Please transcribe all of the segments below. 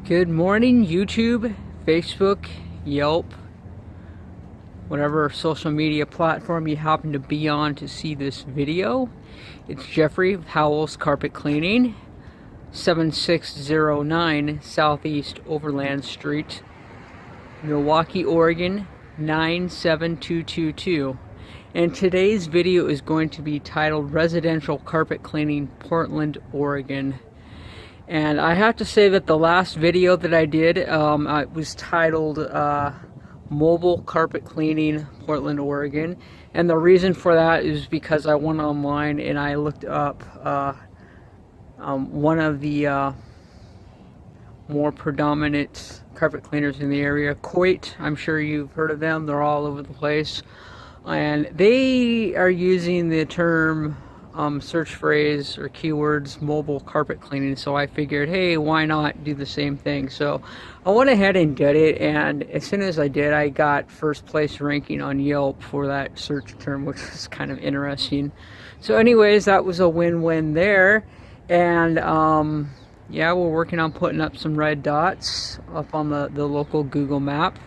Good morning, YouTube, Facebook, Yelp, whatever social media platform you happen to be on to see this video. It's Jeffrey of Howells Carpet Cleaning, 7609 Southeast Overland Street, Milwaukee, Oregon, 97222. And today's video is going to be titled Residential Carpet Cleaning, Portland, Oregon. And I have to say that the last video that I did, it was titled Mobile Carpet Cleaning, Portland, Oregon. And the reason for that is because I went online and I looked up one of the more predominant carpet cleaners in the area, Coit. I'm sure you've heard of them. They're all over the place. And they are using the term search phrase or keywords mobile carpet cleaning, so I figured, hey, why not do the same thing? So I went ahead and did it, and as soon as I did, I got first place ranking on Yelp for that search term, which was kind of interesting. So anyways, that was a win-win there. And yeah, we're working on putting up some red dots up on the local Google map,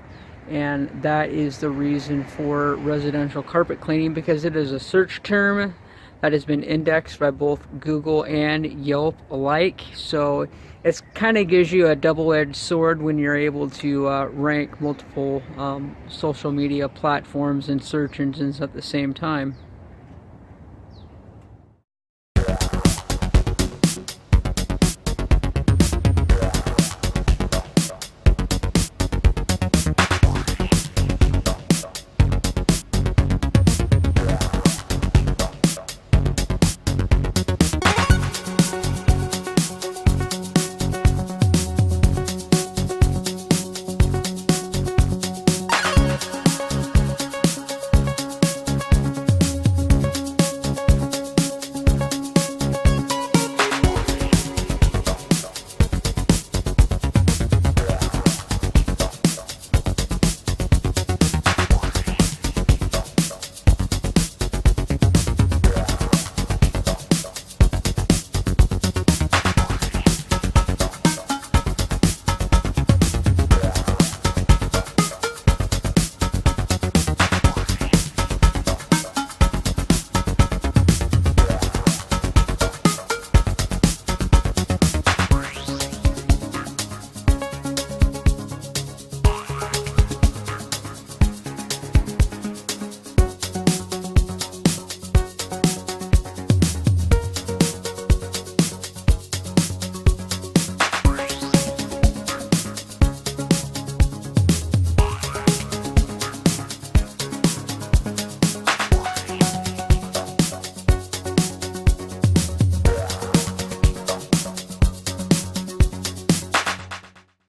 and that is the reason for residential carpet cleaning, because it is a search term that has been indexed by both Google and Yelp alike. So it kind of gives you a double-edged sword when you're able to rank multiple social media platforms and search engines at the same time.